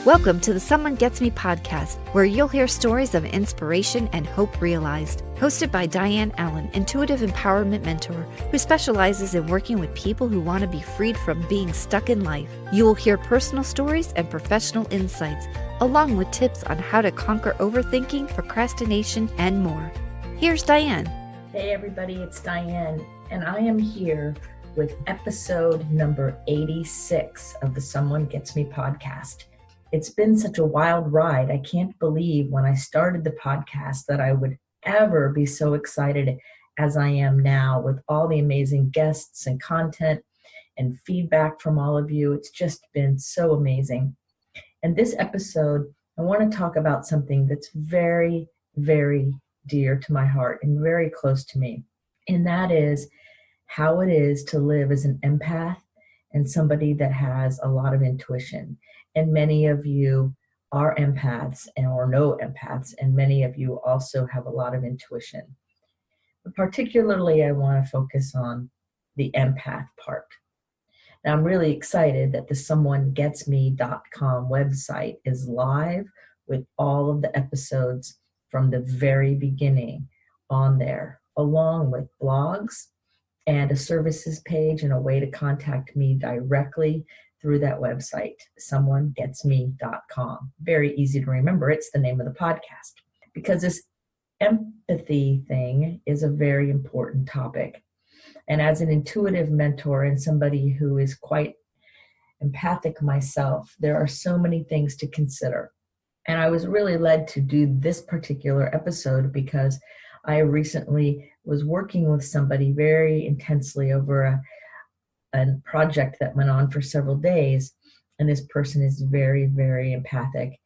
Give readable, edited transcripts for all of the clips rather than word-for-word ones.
Welcome to the Someone Gets Me podcast, where you'll hear stories of inspiration and hope realized. Hosted by Dianne A, intuitive empowerment mentor who specializes in working with people who want to be freed from being stuck in life. You will hear personal stories and professional insights, along with tips on how to conquer overthinking, procrastination, and more. Here's Dianne. Hey everybody, it's Dianne, and I am here with episode number 86 of the Someone Gets Me podcast. It's been such a wild ride. I can't believe when I started the podcast that I would ever be so excited as I am now with all the amazing guests and content and feedback from all of you. It's just been so amazing. And this episode, I want to talk about something that's very, very dear to my heart and very close to me. And that is how it is to live as an empath and somebody that has a lot of intuition. And many of you are empaths or know empaths, and many of you also have a lot of intuition. But particularly, I want to focus on the empath part. Now, I'm really excited that the someonegetsme.com website is live with all of the episodes from the very beginning on there, along with blogs and a services page and a way to contact me directly through that website, someonegetsme.com. Very easy to remember. It's the name of the podcast because this empathy thing is a very important topic. And as an intuitive mentor and somebody who is quite empathic myself, there are so many things to consider. And I was really led to do this particular episode because I recently was working with somebody very intensely over a project that went on for several days, and this person is very, very empathic.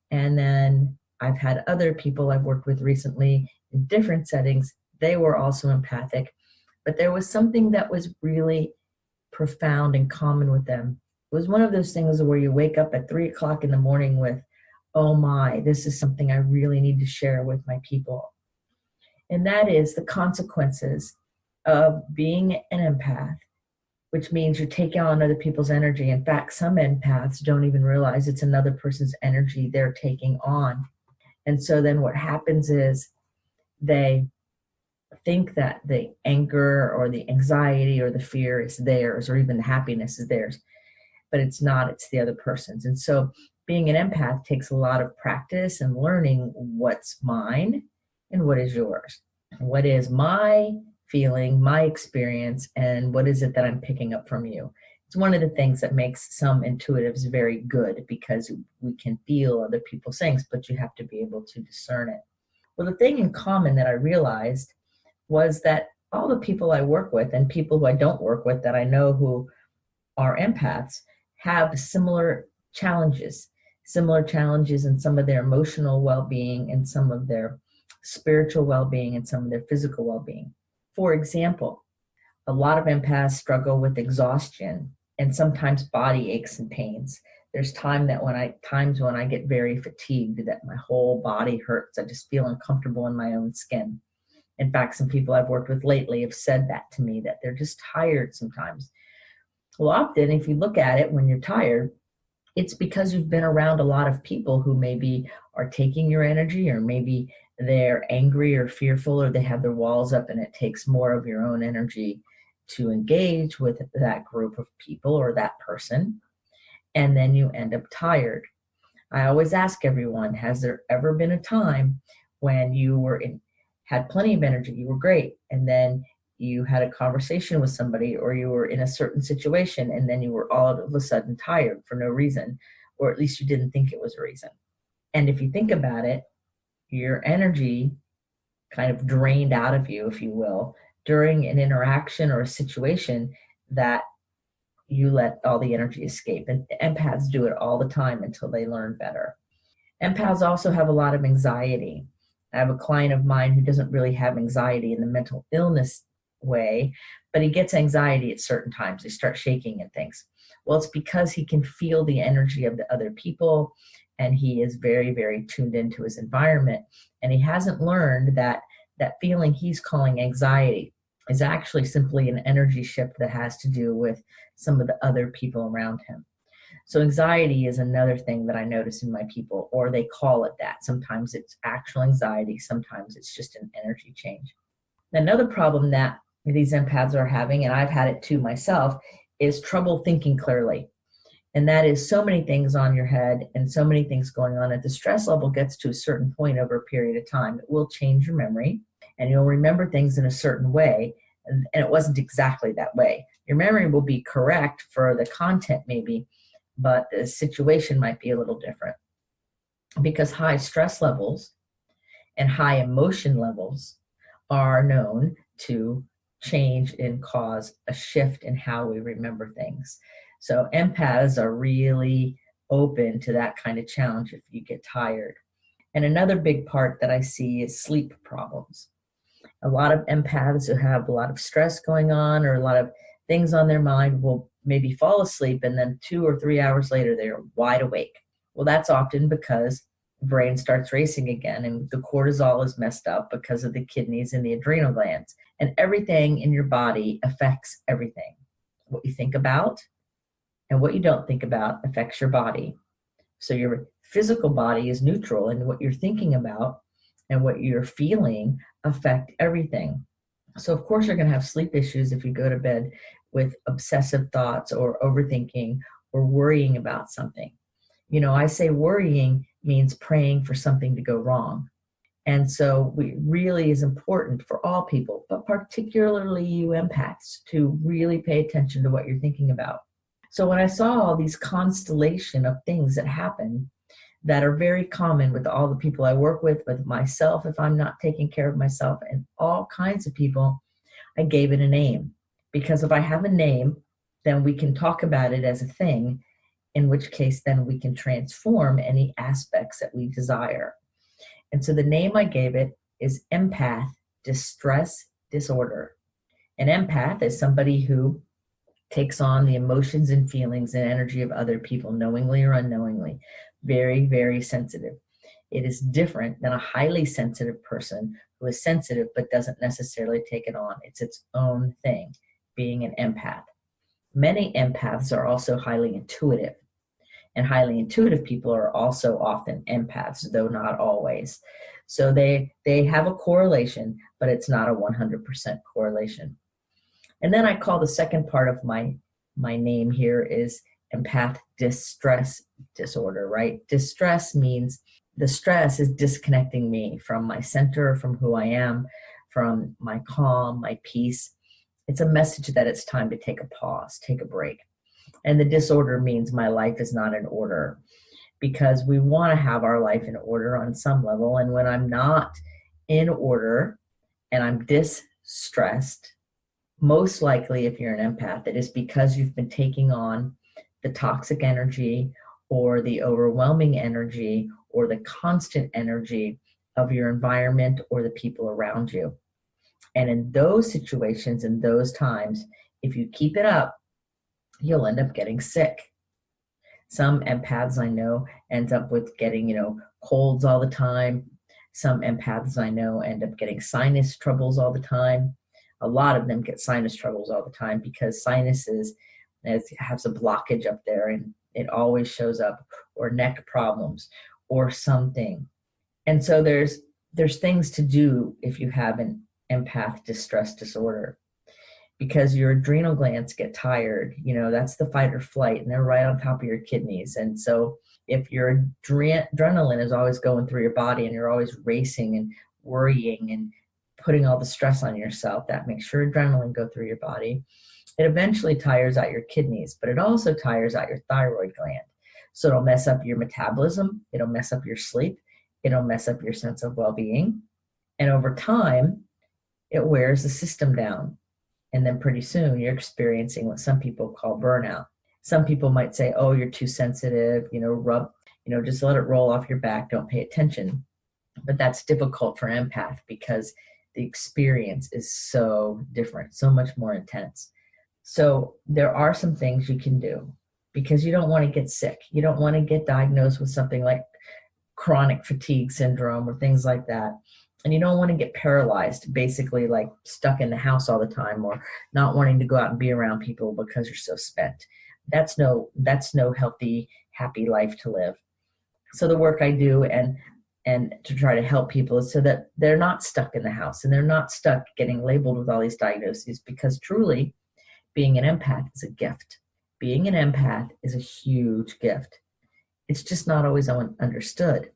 And then I've had other people I've worked with recently in different settings. They were also empathic, but there was something that was really profound and common with them. It was one of those things where you wake up at 3 o'clock in the morning with, oh my, this is something I really need to share with my people. And that is the consequences of being an empath, which means you're taking on other people's energy. In fact, some empaths don't even realize it's another person's energy they're taking on. And so then what happens is they think that the anger or the anxiety or the fear is theirs, or even the happiness is theirs, but it's not, it's the other person's. And so being an empath takes a lot of practice and learning what's mine and what is yours. What is my feeling, my experience, and what is it that I'm picking up from you? It's one of the things that makes some intuitives very good because we can feel other people's things, but you have to be able to discern it. Well, the thing in common that I realized was that all the people I work with and people who I don't work with that I know who are empaths have similar challenges in some of their emotional well-being and some of their spiritual well-being and some of their physical well-being. For example, a lot of empaths struggle with exhaustion and sometimes body aches and pains. There's times when I get very fatigued, that my whole body hurts. I just feel uncomfortable in my own skin. In fact, some people I've worked with lately have said that to me, that they're just tired sometimes. Well, often if you look at it when you're tired, it's because you've been around a lot of people who maybe are taking your energy, or maybe they're angry or fearful, or they have their walls up, and it takes more of your own energy to engage with that group of people or that person, and then you end up tired. I always ask everyone, has there ever been a time when you had plenty of energy, you were great, and then you had a conversation with somebody, or you were in a certain situation, and then you were all of a sudden tired for no reason, or at least you didn't think it was a reason? And if you think about it, your energy kind of drained out of you, if you will, during an interaction or a situation that you let all the energy escape. And empaths do it all the time until they learn better. Empaths also have a lot of anxiety. I have a client of mine who doesn't really have anxiety in the mental illness way, but he gets anxiety at certain times. He starts shaking and things. Well, it's because he can feel the energy of the other people, and he is very, very tuned into his environment. And he hasn't learned that that feeling he's calling anxiety is actually simply an energy shift that has to do with some of the other people around him. So anxiety is another thing that I notice in my people, or they call it that. Sometimes it's actual anxiety. Sometimes it's just an energy change. Another problem that these empaths are having, and I've had it too myself, is trouble thinking clearly. And that is so many things on your head and so many things going on. If the stress level gets to a certain point over a period of time, it will change your memory and you'll remember things in a certain way. And it wasn't exactly that way. Your memory will be correct for the content maybe, but the situation might be a little different. Because high stress levels and high emotion levels are known to change and cause a shift in how we remember things. So empaths are really open to that kind of challenge if you get tired. And another big part that I see is sleep problems. A lot of empaths who have a lot of stress going on or a lot of things on their mind will maybe fall asleep and then 2 or 3 hours later they're wide awake. Well, that's often because the brain starts racing again and the cortisol is messed up because of the kidneys and the adrenal glands. And everything in your body affects everything. What you think about and what you don't think about affects your body. So your physical body is neutral, and what you're thinking about and what you're feeling affect everything. So of course you're going to have sleep issues if you go to bed with obsessive thoughts or overthinking or worrying about something. I say worrying means praying for something to go wrong. And so it really is important for all people, but particularly you empaths, to really pay attention to what you're thinking about. So when I saw all these constellation of things that happen that are very common with all the people I work with myself, if I'm not taking care of myself, and all kinds of people, I gave it a name. Because if I have a name, then we can talk about it as a thing, in which case then we can transform any aspects that we desire. And so the name I gave it is Empath Distress Disorder. An empath is somebody who takes on the emotions and feelings and energy of other people, knowingly or unknowingly. Very, very sensitive. It is different than a highly sensitive person who is sensitive but doesn't necessarily take it on. It's its own thing, being an empath. Many empaths are also highly intuitive. And highly intuitive people are also often empaths, though not always. So they have a correlation, but it's not a 100% correlation. And then I call the second part of my name here is Empath Distress Disorder, right? Distress means the stress is disconnecting me from my center, from who I am, from my calm, my peace. It's a message that it's time to take a pause, take a break. And the disorder means my life is not in order, because we want to have our life in order on some level. And when I'm not in order and I'm distressed, most likely if you're an empath, it is because you've been taking on the toxic energy or the overwhelming energy or the constant energy of your environment or the people around you. And in those situations, in those times, if you keep it up, you'll end up getting sick. Some empaths I know end up with getting, colds all the time. Some empaths I know end up getting sinus troubles all the time. A lot of them get sinus troubles all the time because sinuses has a blockage up there and it always shows up, or neck problems or something. And so there's things to do if you have an empath distress disorder, because your adrenal glands get tired. That's the fight or flight, and they're right on top of your kidneys. And so if your adrenaline is always going through your body and you're always racing and worrying and putting all the stress on yourself, that makes your adrenaline go through your body. It eventually tires out your kidneys, but it also tires out your thyroid gland. So it'll mess up your metabolism. It'll mess up your sleep. It'll mess up your sense of well-being. And over time, it wears the system down. And then pretty soon you're experiencing what some people call burnout. Some people might say, oh, you're too sensitive, just let it roll off your back. Don't pay attention. But that's difficult for an empath because the experience is so different, so much more intense. So there are some things you can do, because you don't want to get sick. You don't want to get diagnosed with something like chronic fatigue syndrome or things like that. And you don't want to get paralyzed, basically like stuck in the house all the time, or not wanting to go out and be around people because you're so spent. That's no healthy, happy life to live. So the work I do and to try to help people is so that they're not stuck in the house and they're not stuck getting labeled with all these diagnoses, because truly being an empath is a gift. Being an empath is a huge gift. It's just not always understood.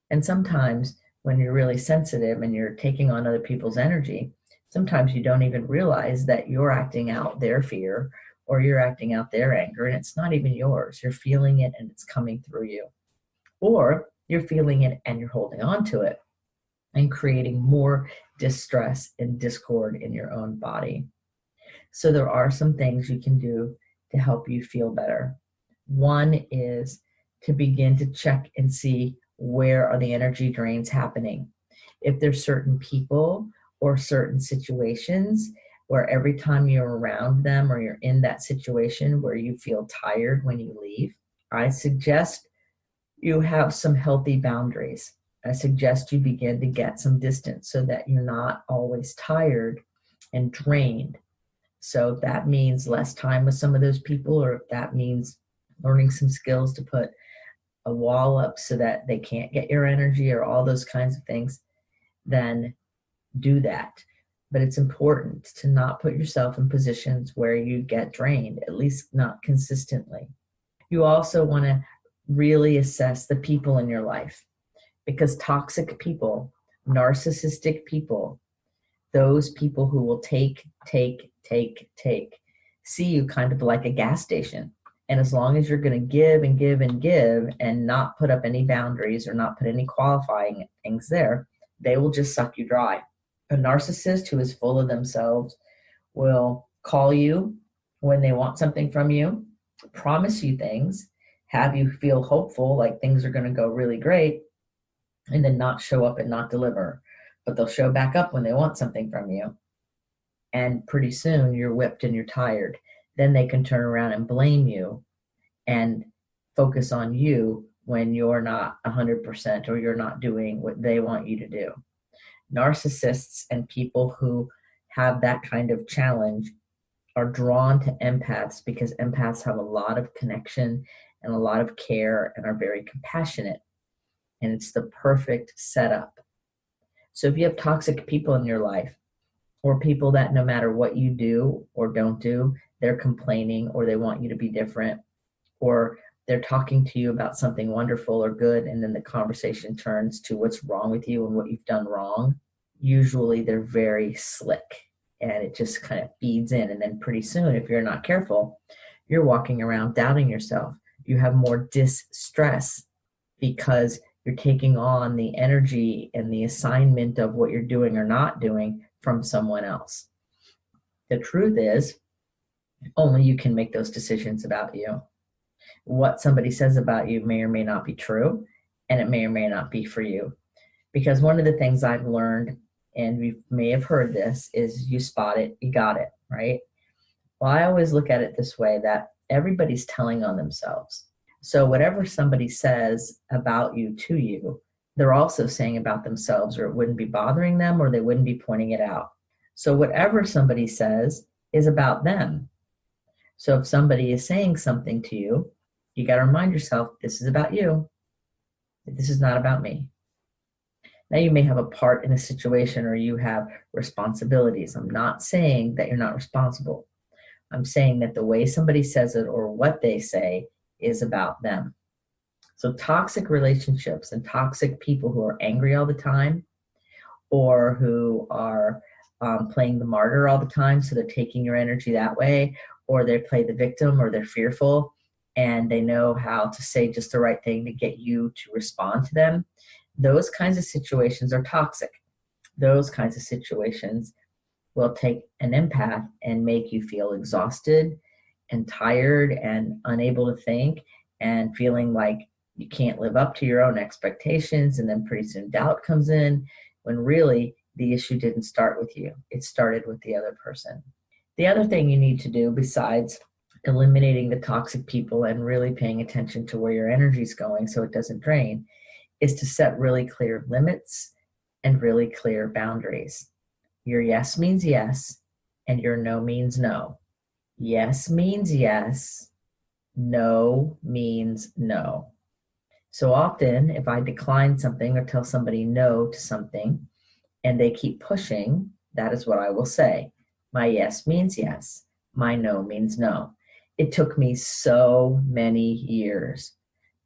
And sometimes when you're really sensitive and you're taking on other people's energy, sometimes you don't even realize that you're acting out their fear or you're acting out their anger, and it's not even yours. You're feeling it and it's coming through you. Or you're feeling it and you're holding on to it and creating more distress and discord in your own body. So there are some things you can do to help you feel better. One is to begin to check and see, where are the energy drains happening? If there's certain people or certain situations where every time you're around them or you're in that situation where you feel tired when you leave, I suggest you have some healthy boundaries. I suggest you begin to get some distance so that you're not always tired and drained. So if that means less time with some of those people, or if that means learning some skills to put a wall up so that they can't get your energy or all those kinds of things, then do that. But it's important to not put yourself in positions where you get drained, at least not consistently. You also want to really assess the people in your life, because toxic people, narcissistic people, those people who will take, see you kind of like a gas station. And as long as you're going to give and give and give and not put up any boundaries or not put any qualifying things there, they will just suck you dry. A narcissist who is full of themselves will call you when they want something from you, promise you things, have you feel hopeful, like things are going to go really great, and then not show up and not deliver. But they'll show back up when they want something from you. And pretty soon you're whipped and you're tired. Then they can turn around and blame you and focus on you when you're not 100% or you're not doing what they want you to do. Narcissists and people who have that kind of challenge are drawn to empaths because empaths have a lot of connection and a lot of care and are very compassionate. And it's the perfect setup. So if you have toxic people in your life, or people that no matter what you do or don't do, they're complaining or they want you to be different, or they're talking to you about something wonderful or good, and then the conversation turns to what's wrong with you and what you've done wrong, usually they're very slick and it just kind of feeds in. And then pretty soon, if you're not careful, you're walking around doubting yourself. You have more distress because you're taking on the energy and the assignment of what you're doing or not doing from someone else. The truth is, only you can make those decisions about you. What somebody says about you may or may not be true, and it may or may not be for you. Because one of the things I've learned, and you may have heard this, is you spot it, you got it, right? Well, I always look at it this way, that everybody's telling on themselves. So whatever somebody says about you to you, they're also saying about themselves, or it wouldn't be bothering them, or they wouldn't be pointing it out. So whatever somebody says is about them. So if somebody is saying something to you, you got to remind yourself, this is about you. This is not about me. Now you may have a part in a situation or you have responsibilities. I'm not saying that you're not responsible. I'm saying that the way somebody says it or what they say is about them. So toxic relationships and toxic people who are angry all the time, or who are playing the martyr all the time, so they're taking your energy that way, or they play the victim, or they're fearful and they know how to say just the right thing to get you to respond to them. Those kinds of situations are toxic. Those kinds of situations will take an empath and make you feel exhausted and tired and unable to think and feeling like you can't live up to your own expectations. And then pretty soon doubt comes in, when really the issue didn't start with you. It started with the other person. The other thing you need to do, besides eliminating the toxic people and really paying attention to where your energy is going so it doesn't drain, is to set really clear limits and really clear boundaries. Your yes means yes, and your no means no. Yes means yes, No means no. So often, if I decline something or tell somebody no to something and they keep pushing, that is what I will say. My yes means yes. My no means no. It took me so many years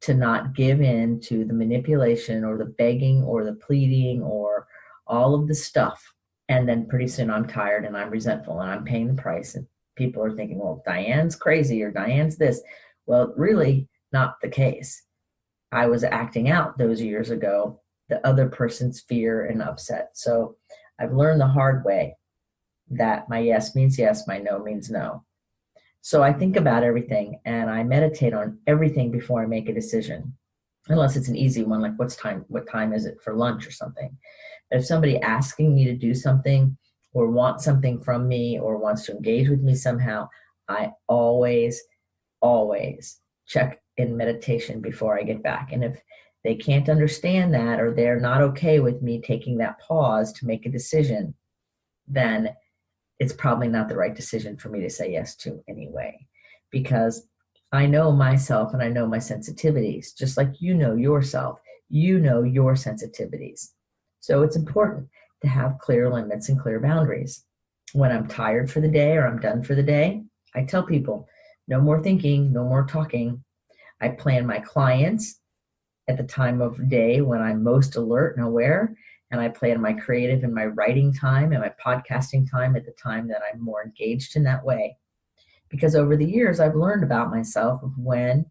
to not give in to the manipulation or the begging or the pleading or all of the stuff. And then pretty soon I'm tired and I'm resentful and I'm paying the price. And people are thinking, well, Diane's crazy or Diane's this. Well, really not the case. I was acting out those years ago, the other person's fear and upset. So I've learned the hard way that my yes means yes, my no means no. So I think about everything and I meditate on everything before I make a decision, unless it's an easy one, like what time is it for lunch or something. If somebody asking me to do something or wants something from me or wants to engage with me somehow, I always check in meditation before I get back. And if they can't understand that or they're not okay with me taking that pause to make a decision, then it's probably not the right decision for me to say yes to anyway. Because I know myself and I know my sensitivities, just like you know yourself, you know your sensitivities. So it's important to have clear limits and clear boundaries. When I'm tired for the day or I'm done for the day, I tell people, no more thinking, no more talking. I plan my clients at the time of day when I'm most alert and aware, and I plan my creative and my writing time and my podcasting time at the time that I'm more engaged in that way. Because over the years, I've learned about myself of when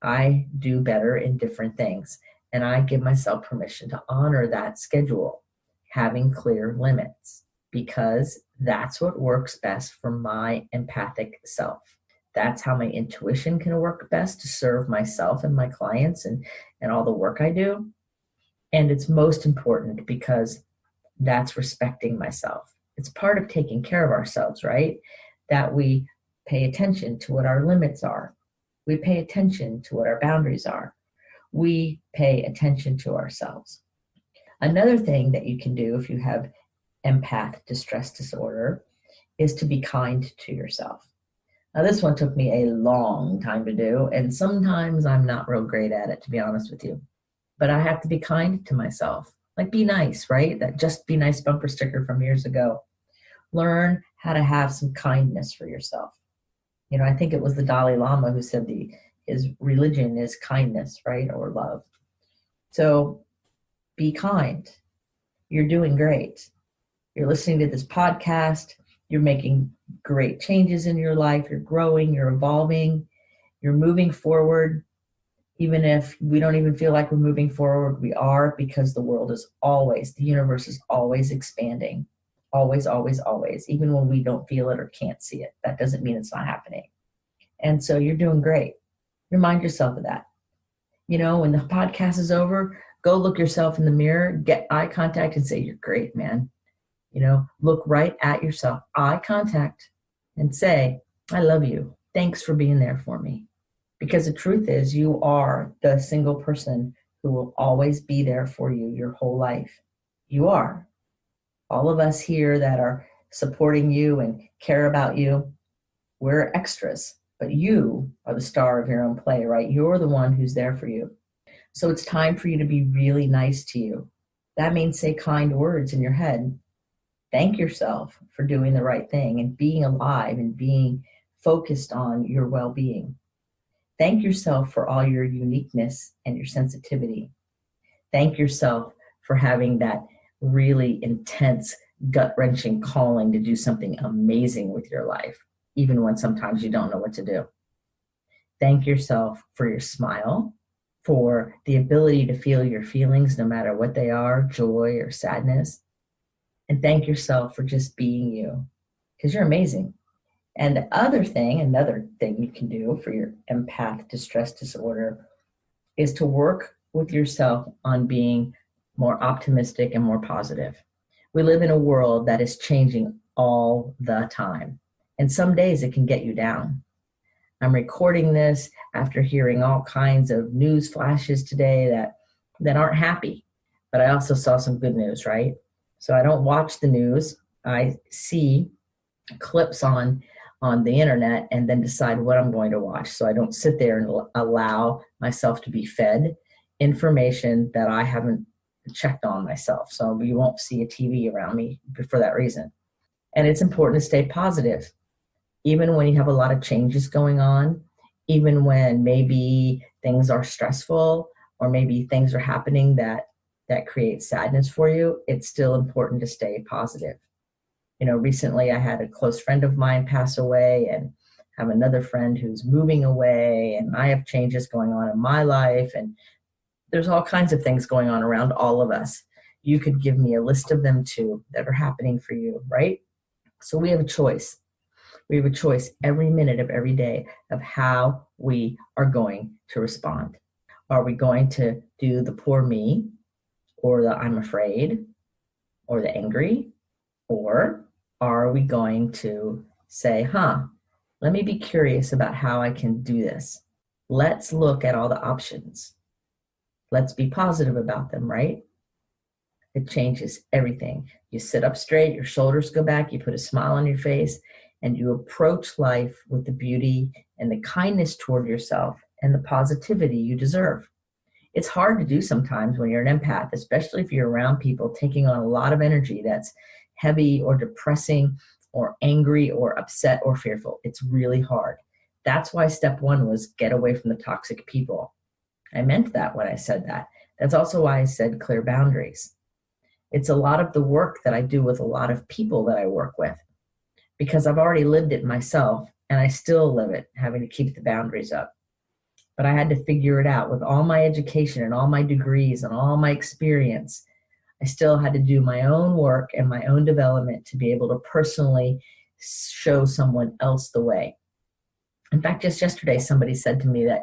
I do better in different things, and I give myself permission to honor that schedule, having clear limits, because that's what works best for my empathic self. That's how my intuition can work best to serve myself and my clients and all the work I do. And it's most important because that's respecting myself. It's part of taking care of ourselves, right? That we pay attention to what our limits are. We pay attention to what our boundaries are. We pay attention to ourselves. Another thing that you can do if you have empath distress disorder is to be kind to yourself. Now, this one took me a long time to do, and sometimes I'm not real great at it, to be honest with you. But I have to be kind to myself. Like, be nice, right? That just be nice bumper sticker from years ago. Learn how to have some kindness for yourself. You know, I think it was the Dalai Lama who said his religion is kindness, right? Or love. So be kind. You're doing great. You're listening to this podcast. You're making great changes in your life. You're growing, you're evolving, you're moving forward. Even if we don't even feel like we're moving forward, we are, because the world is always, the universe is always expanding. Always, always, always. Even when we don't feel it or can't see it. That doesn't mean it's not happening. And so you're doing great. Remind yourself of that. You know, when the podcast is over, go look yourself in the mirror, get eye contact and say, you're great, man. You know, look right at yourself, eye contact, and say, I love you. Thanks for being there for me. Because the truth is, you are the single person who will always be there for you your whole life. You are. All of us here that are supporting you and care about you, we're extras. But you are the star of your own play, right? You're the one who's there for you. So it's time for you to be really nice to you. That means say kind words in your head. Thank yourself for doing the right thing and being alive and being focused on your well-being. Thank yourself for all your uniqueness and your sensitivity. Thank yourself for having that really intense, gut-wrenching calling to do something amazing with your life, even when sometimes you don't know what to do. Thank yourself for your smile, for the ability to feel your feelings no matter what they are, joy or sadness. And thank yourself for just being you, because you're amazing. And another thing you can do for your empath distress disorder is to work with yourself on being more optimistic and more positive. We live in a world that is changing all the time. And some days it can get you down. I'm recording this after hearing all kinds of news flashes today that aren't happy. But I also saw some good news, right? So I don't watch the news. I see clips on on the internet and then decide what I'm going to watch. So I don't sit there and allow myself to be fed information that I haven't checked on myself. So you won't see a TV around me for that reason. And it's important to stay positive, even when you have a lot of changes going on, even when maybe things are stressful or maybe things are happening that create sadness for you. It's still important to stay positive. Recently I had a close friend of mine pass away, and have another friend who's moving away, and I have changes going on in my life, and there's all kinds of things going on around all of us. You could give me a list of them too that are happening for you, right? So we have a choice. We have a choice every minute of every day of how we are going to respond. Are we going to do the poor me, or the I'm afraid, or the angry? Or are we going to say, let me be curious about how I can do this. Let's look at all the options. Let's be positive about them, right? It changes everything. You sit up straight, your shoulders go back, you put a smile on your face, and you approach life with the beauty and the kindness toward yourself and the positivity you deserve. It's hard to do sometimes when you're an empath, especially if you're around people taking on a lot of energy that's heavy or depressing or angry or upset or fearful. It's really hard. That's why step one was get away from the toxic people. I meant that when I said that. That's also why I said clear boundaries. It's a lot of the work that I do with a lot of people that I work with, because I've already lived it myself and I still live it, having to keep the boundaries up. But I had to figure it out with all my education and all my degrees and all my experience. I still had to do my own work and my own development to be able to personally show someone else the way. In fact, just yesterday, somebody said to me that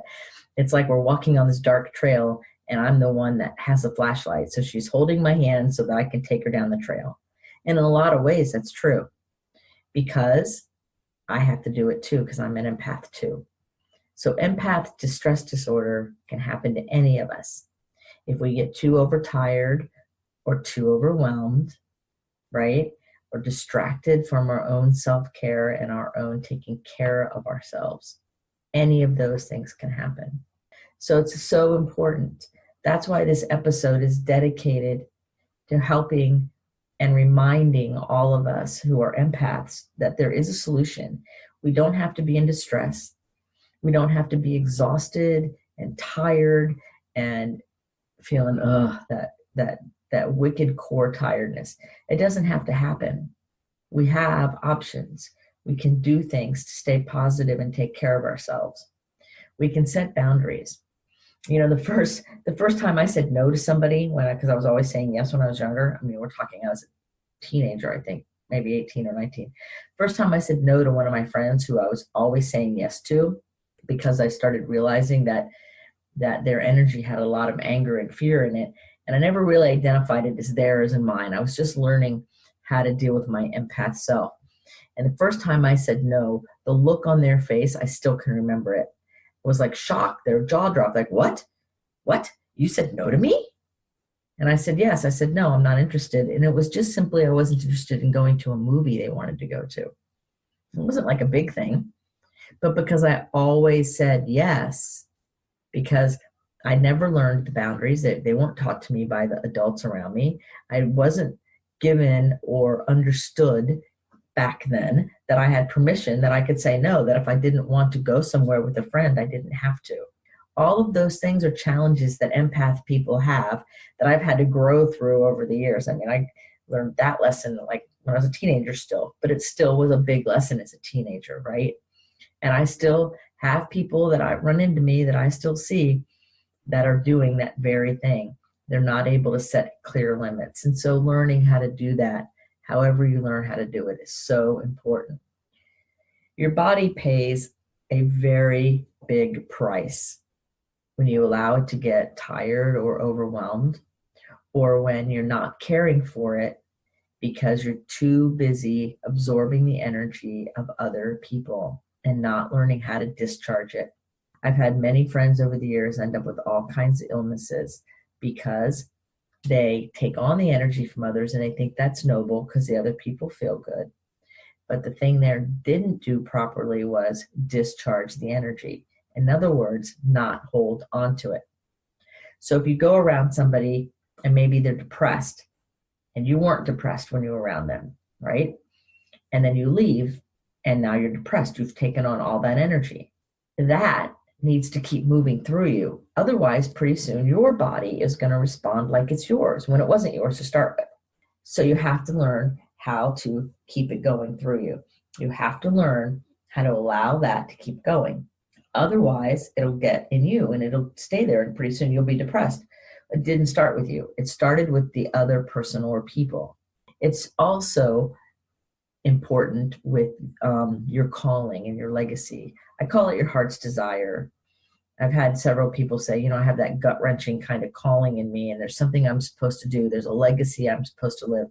it's like we're walking on this dark trail and I'm the one that has the flashlight. So she's holding my hand so that I can take her down the trail. And in a lot of ways, that's true, because I have to do it too, because I'm an empath too. So empath distress disorder can happen to any of us. If we get too overtired or too overwhelmed, right? Or distracted from our own self-care and our own taking care of ourselves. Any of those things can happen. So it's so important. That's why this episode is dedicated to helping and reminding all of us who are empaths that there is a solution. We don't have to be in distress. We don't have to be exhausted and tired and feeling that wicked core tiredness. It doesn't have to happen. We have options. We can do things to stay positive and take care of ourselves. We can set boundaries. The first time I said no to somebody, because I was always saying yes when I was younger. I mean, we're talking, I was a teenager, I think, maybe 18 or 19. First time I said no to one of my friends who I was always saying yes to, because I started realizing that their energy had a lot of anger and fear in it. And I never really identified it as theirs and mine. I was just learning how to deal with my empath self. And the first time I said no, the look on their face, I still can remember it. It was like shock. Their jaw dropped, like, what? What? You said no to me? And I said, yes. I said, no, I'm not interested. And it was just simply, I wasn't interested in going to a movie they wanted to go to. It wasn't like a big thing. But because I always said yes, because I never learned the boundaries. They weren't taught to me by the adults around me. I wasn't given or understood back then that I had permission, that I could say no, that if I didn't want to go somewhere with a friend, I didn't have to. All of those things are challenges that empath people have that I've had to grow through over the years. I mean, I learned that lesson like when I was a teenager still, but it still was a big lesson as a teenager, right? And I still have people that I run into me that I still see that are doing that very thing. They're not able to set clear limits. And so learning how to do that, however you learn how to do it, is so important. Your body pays a very big price when you allow it to get tired or overwhelmed, or when you're not caring for it because you're too busy absorbing the energy of other people and not learning how to discharge it. I've had many friends over the years end up with all kinds of illnesses because they take on the energy from others and they think that's noble because the other people feel good. But the thing there didn't do properly was discharge the energy. In other words, not hold on to it. So if you go around somebody and maybe they're depressed and you weren't depressed when you were around them, right? And then you leave and now you're depressed. You've taken on all that energy. That needs to keep moving through you. Otherwise, pretty soon your body is going to respond like it's yours when it wasn't yours to start with. So you have to learn how to keep it going through you. You have to learn how to allow that to keep going. Otherwise, it'll get in you and it'll stay there, and pretty soon you'll be depressed. It didn't start with you. It started with the other person or people. It's also important with your calling and your legacy. I call it your heart's desire. I've had several people say, I have that gut-wrenching kind of calling in me, and there's something I'm supposed to do. There's a legacy I'm supposed to live.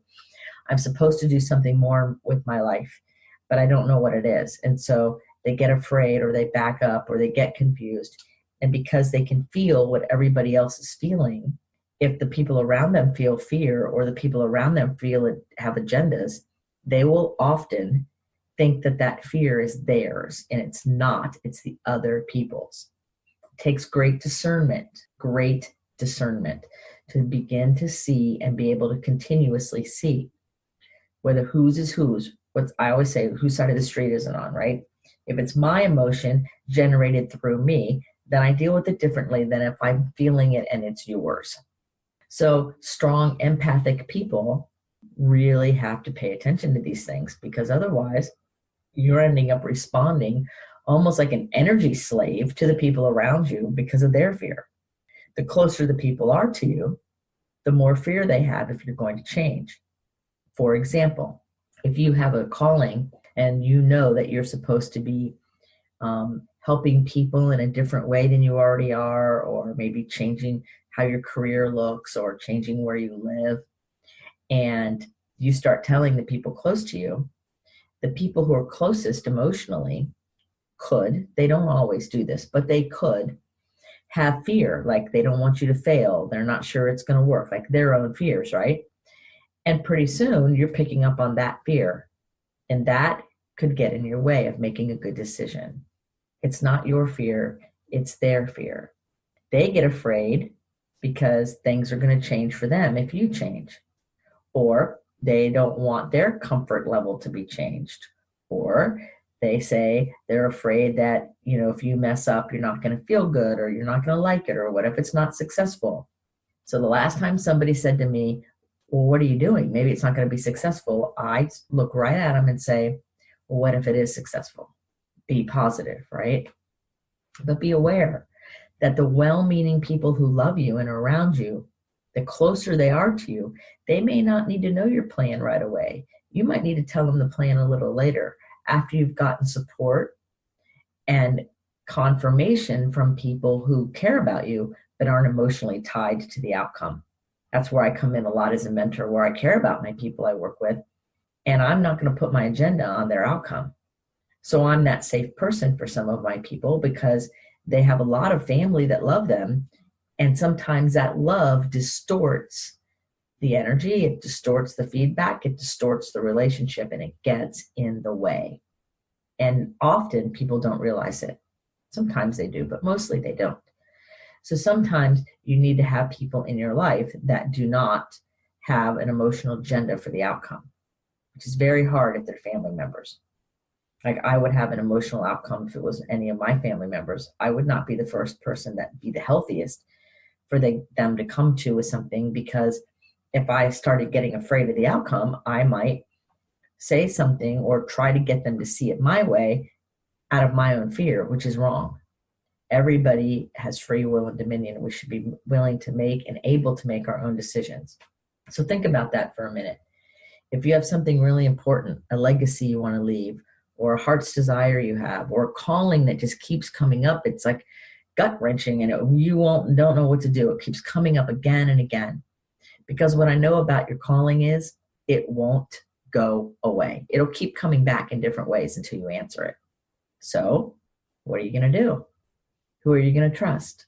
I'm supposed to do something more with my life, but I don't know what it is. And so they get afraid, or they back up, or they get confused. And because they can feel what everybody else is feeling, if the people around them feel fear, or the people around them feel it, have agendas, they will often think that that fear is theirs, and it's not. It's the other people's. It takes great discernment to begin to see and be able to continuously see whether whose is whose. What I always say, whose side of the street is it on, right? If it's my emotion generated through me, then I deal with it differently than if I'm feeling it and it's yours. So strong empathic people really have to pay attention to these things, because otherwise you're ending up responding almost like an energy slave to the people around you because of their fear. The closer the people are to you, the more fear they have if you're going to change. For example, if you have a calling and you know that you're supposed to be helping people in a different way than you already are, or maybe changing how your career looks, or changing where you live, and you start telling the people close to you, the people who are closest emotionally they don't always do this, but they could have fear, like they don't want you to fail. They're not sure it's going to work, like their own fears, right? And pretty soon you're picking up on that fear, and that could get in your way of making a good decision. It's not your fear, it's their fear. They get afraid because things are going to change for them if you change, or they don't want their comfort level to be changed, or they say they're afraid that, if you mess up, you're not going to feel good, or you're not going to like it, or what if it's not successful? So the last time somebody said to me, well, what are you doing? Maybe it's not going to be successful. I look right at them and say, well, what if it is successful? Be positive, right? But be aware that the well-meaning people who love you and are around you, the closer they are to you, they may not need to know your plan right away. You might need to tell them the plan a little later, after you've gotten support and confirmation from people who care about you but aren't emotionally tied to the outcome. That's where I come in a lot as a mentor, where I care about my people I work with, and I'm not going to put my agenda on their outcome. So I'm that safe person for some of my people, because they have a lot of family that love them, and sometimes that love distorts the energy, it distorts the feedback, it distorts the relationship, and it gets in the way. And often people don't realize it. Sometimes they do, but mostly they don't. So sometimes you need to have people in your life that do not have an emotional agenda for the outcome, which is very hard if they're family members. Like, I would have an emotional outcome if it was any of my family members. I would not be the first person that be the healthiest for them to come to with something, because if I started getting afraid of the outcome, I might say something or try to get them to see it my way out of my own fear, which is wrong. Everybody has free will and dominion. We should be willing to make and able to make our own decisions. So think about that for a minute. If you have something really important, a legacy you want to leave, or a heart's desire you have, or a calling that just keeps coming up, it's like gut-wrenching, and you don't know what to do. It keeps coming up again and again. Because what I know about your calling is it won't go away. It'll keep coming back in different ways until you answer it. So what are you going to do? Who are you going to trust?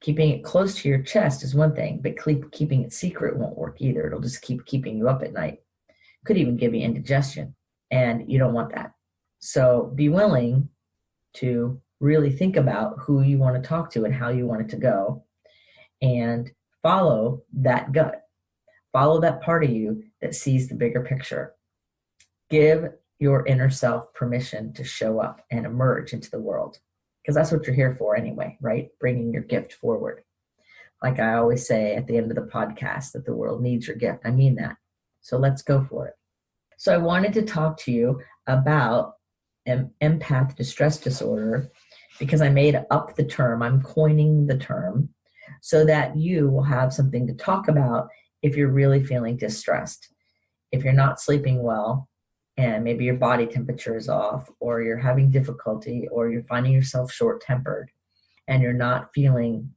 Keeping it close to your chest is one thing, but keeping it secret won't work either. It'll just keep keeping you up at night. Could even give you indigestion. and you don't want that. So be willing to really think about who you want to talk to and how you want it to go, and follow that gut. Follow that part of you that sees the bigger picture. Give your inner self permission to show up and emerge into the world, because that's what you're here for anyway, right? Bringing your gift forward. Like I always say at the end of the podcast, that the world needs your gift. I mean that. So let's go for it. So I wanted to talk to you about empath distress disorder, because I made up the term. I'm coining the term so that you will have something to talk about if you're really feeling distressed. If you're not sleeping well, and maybe your body temperature is off, or you're having difficulty, or you're finding yourself short-tempered, and you're not feeling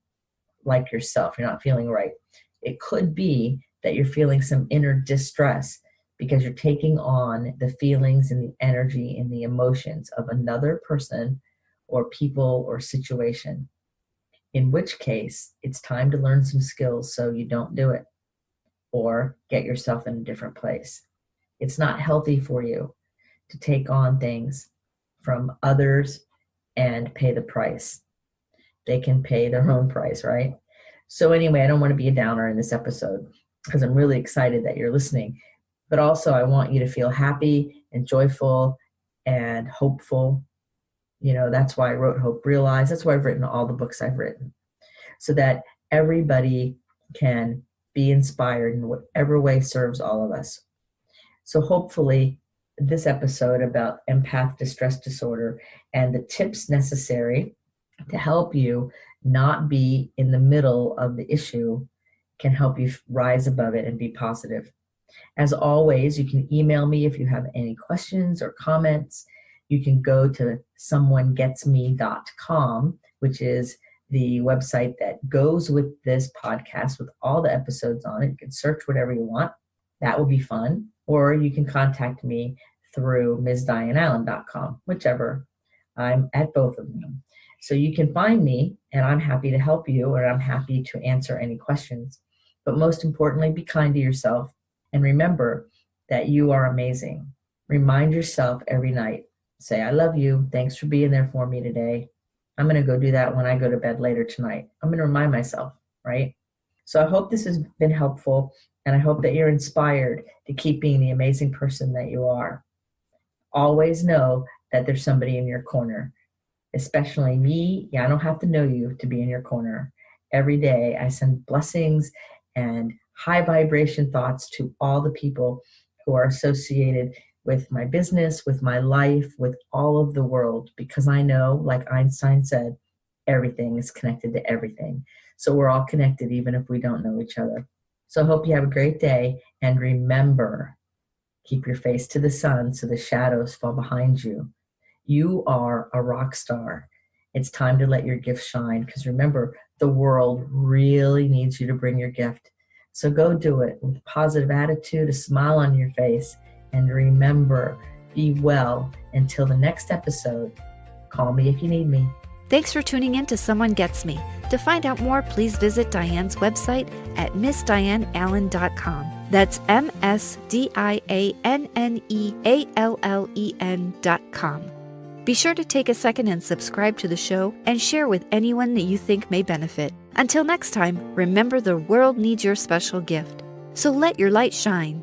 like yourself, you're not feeling right. It could be that you're feeling some inner distress because you're taking on the feelings and the energy and the emotions of another person or people or situation. In which case, it's time to learn some skills so you don't do it or get yourself in a different place. It's not healthy for you to take on things from others and pay the price. They can pay their own price, right? So anyway, I don't want to be a downer in this episode, because I'm really excited that you're listening. But also I want you to feel happy and joyful and hopeful. You know, that's why I wrote Hope Realize. That's why I've written all the books I've written, so that everybody can be inspired in whatever way serves all of us. So hopefully this episode about empath distress disorder and the tips necessary to help you not be in the middle of the issue can help you rise above it and be positive. As always, you can email me if you have any questions or comments. You can go to someonegetsme.com, which is the website that goes with this podcast with all the episodes on it. You can search whatever you want. That will be fun. Or you can contact me through MsDianneAllen.com, whichever. I'm at both of them. So you can find me, and I'm happy to help you, or I'm happy to answer any questions. But most importantly, be kind to yourself, and remember that you are amazing. Remind yourself every night. Say, I love you. Thanks for being there for me today. I'm going to go do that when I go to bed later tonight. I'm going to remind myself, right? So I hope this has been helpful, and I hope that you're inspired to keep being the amazing person that you are. Always know that there's somebody in your corner, especially me. Yeah, I don't have to know you to be in your corner. Every day I send blessings and high vibration thoughts to all the people who are associated with my business, with my life, with all of the world, because I know, like Einstein said, everything is connected to everything. So we're all connected, even if we don't know each other. So I hope you have a great day, and remember, keep your face to the sun so the shadows fall behind you. You are a rock star. It's time to let your gift shine, because remember, the world really needs you to bring your gift. So go do it with a positive attitude, a smile on your face, and remember, be well until the next episode. Call me if you need me. Thanks for tuning in to Someone Gets Me. To find out more, please visit Diane's website at MsDianneAllen.com. That's MsDianneAllen.com. Be sure to take a second and subscribe to the show and share with anyone that you think may benefit. Until next time, remember the world needs your special gift. So let your light shine.